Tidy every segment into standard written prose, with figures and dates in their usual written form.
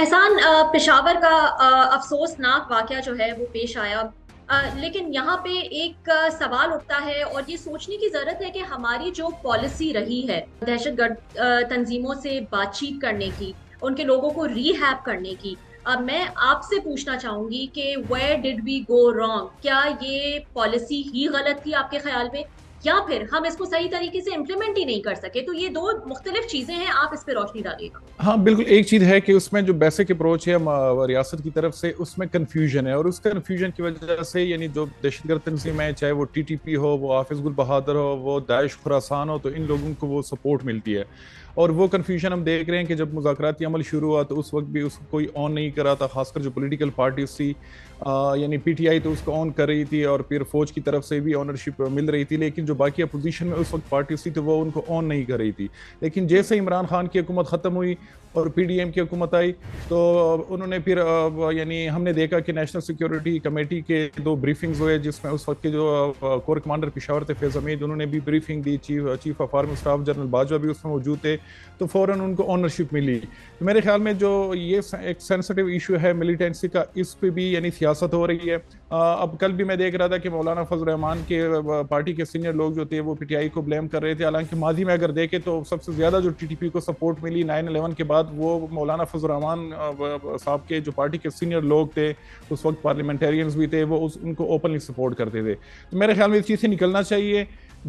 احسان، پشاور کا افسوسناک واقعہ جو ہے وہ پیش آیا، لیکن یہاں پہ ایک سوال اٹھتا ہے اور یہ سوچنے کی ضرورت ہے کہ ہماری جو پالیسی رہی ہے دہشت گرد تنظیموں سے بات چیت کرنے کی، ان کے لوگوں کو ری ہیب کرنے کی، میں آپ سے پوچھنا چاہوں گی کہ ویئر ڈڈ وی گو رانگ؟ کیا یہ پالیسی ہی غلط تھی آپ کے خیال میں، یا پھر ہم اس کو صحیح طریقے سے امپلیمنٹ ہی نہیں کر سکے؟ تو یہ دو مختلف چیزیں ہیں، آپ اس پہ روشنی ڈالیے گا۔ ہاں بالکل، ایک چیز ہے کہ اس میں جو بیسک اپروچ ہے ریاست کی طرف سے، اس میں کنفیوژن ہے، اور اس کنفیوژن کی وجہ سے یعنی جو دہشت گرد تنظیم ہے، چاہے وہ ٹی ٹی پی ہو، وہ حافظ گل بہادر ہو، وہ داعش خراسان ہو، تو ان لوگوں کو وہ سپورٹ ملتی ہے۔ اور وہ کنفیوژن ہم دیکھ رہے ہیں کہ جب مذاکراتی عمل شروع ہوا تو اس وقت بھی اس کو کوئی آن نہیں کر رہا تھا، خاص کر جو پولیٹیکل پارٹیز تھی، یعنی پی ٹی آئی تو اس کو آن کر رہی تھی، اور پھر فوج کی طرف سے بھی آنرشپ مل رہی تھی، لیکن جو باقی اپوزیشن میں اس وقت پارٹیز تھی تو وہ ان کو آن نہیں کر رہی تھی۔ لیکن جیسے عمران خان کی حکومت ختم ہوئی اور پی ڈی ایم کی حکومت آئی، تو انہوں نے پھر یعنی ہم نے دیکھا کہ نیشنل سیکیورٹی کمیٹی کے دو بریفنگز ہوئے، جس میں اس وقت کے جو کور کمانڈر پشاور تھے فیض حمید، انہوں نے بھی briefing the, chief of army staff general Bajwa بھی اس میں موجود تھے، تو فوراً ان کو آنرشپ ملی۔ تو میرے خیال میں جو یہ ایک سینسٹیو ایشو ہے ملیٹنسی کا، اس پہ بھی یعنی سیاست ہو رہی ہے۔ اب کل بھی میں دیکھ رہا تھا کہ مولانا فضل الرحمان کے پارٹی کے سینئر لوگ جو تھے وہ پی ٹی آئی کو بلیم کر رہے تھے، حالانکہ ماضی میں اگر دیکھیں تو سب سے زیادہ جو ٹی ٹی پی کو سپورٹ ملی 9/11 کے بعد، وہ مولانا فضل الرحمان صاحب کے جو پارٹی کے سینئر لوگ تھے، اس وقت پارلیمنٹیرینز بھی تھے، وہ ان کو اوپنلی سپورٹ کرتے تھے۔ تو میرے خیال میں اس چیز سے نکلنا چاہیے،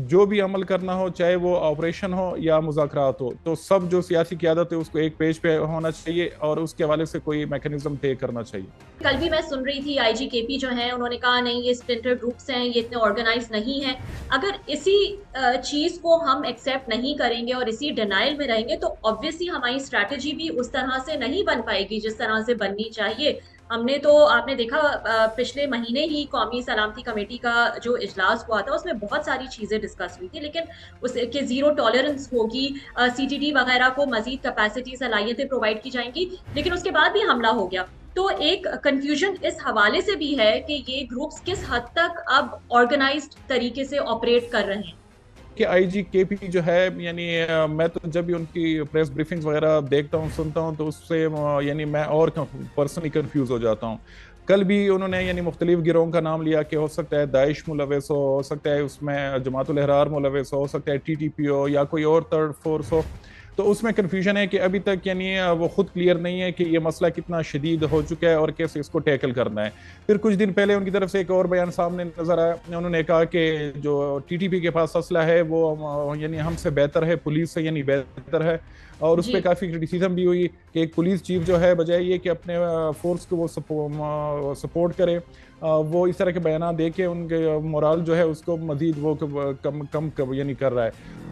جو بھی عمل کرنا ہو، چاہے وہ آپریشن ہو یا مذاکرات ہو، تو سب جو سیاسی قیادت ہے اس کو ایک پیج پہ ہونا چاہیے اور اس کے حوالے سے کوئی میکانزم طے کرنا چاہیے۔ کل بھی میں سن رہی تھی آئی جی کے پی جو ہیں، انہوں نے کہا نہیں یہ اسپلنٹر گروپس ہیں، یہ اتنے آرگنائز نہیں ہیں۔ اگر اسی چیز کو ہم ایکسیپٹ نہیں کریں گے اور اسی ڈینائل میں رہیں گے تو obviously ہماری اسٹریٹجی بھی اس طرح سے نہیں بن پائے گی جس طرح سے بننی چاہیے۔ ہم نے تو آپ نے دیکھا پچھلے مہینے ہی قومی سلامتی کمیٹی کا جو اجلاس ہوا تھا، اس میں بہت ساری چیزیں ڈسکس ہوئی تھی، لیکن اس کے زیرو ٹالرنس ہوگی، سی ٹی ڈی وغیرہ کو مزید کیپیسٹی صلاحیتیں پرووائڈ کی جائیں گی، لیکن اس کے بعد بھی حملہ ہو گیا۔ تو ایک کنفیوژن اس حوالے سے بھی ہے کہ یہ گروپس کس حد تک اب آرگنائزڈ طریقے سے آپریٹ کر رہے ہیں۔ کہ آئی جی کے پی جو ہے، یعنی میں تو جب بھی ان کی پریس بریفنگز وغیرہ دیکھتا ہوں، سنتا ہوں، تو اس سے یعنی میں اور پرسنلی کنفیوز ہو جاتا ہوں۔ کل بھی انہوں نے یعنی مختلف گروہوں کا نام لیا کہ ہو سکتا ہے داعش ملوث ہو سکتا ہے اس میں جماعت الاحرار ملوث ہو سکتا ہے ٹی ٹی پی ہو یا کوئی اور تھرڈ فورس ہو، تو اس میں کنفیوژن ہے کہ ابھی تک یعنی وہ خود کلیئر نہیں ہے کہ یہ مسئلہ کتنا شدید ہو چکا ہے اور کیسے اس کو ٹیکل کرنا ہے۔ پھر کچھ دن پہلے ان کی طرف سے ایک اور بیان سامنے نظر آیا، انہوں نے کہا کہ جو ٹی ٹی پی کے پاس اسلحہ ہے وہ یعنی ہم سے بہتر ہے، پولیس سے یعنی بہتر ہے، اور اس پہ جی، کافی کرٹیسزم بھی ہوئی کہ ایک پولیس چیف جو ہے بجائے یہ کہ اپنے فورس کو وہ سپورٹ کرے، وہ اس طرح کے بیانات دے کے ان کے مورال جو ہے اس کو مزید وہ کم یعنی کر رہا ہے۔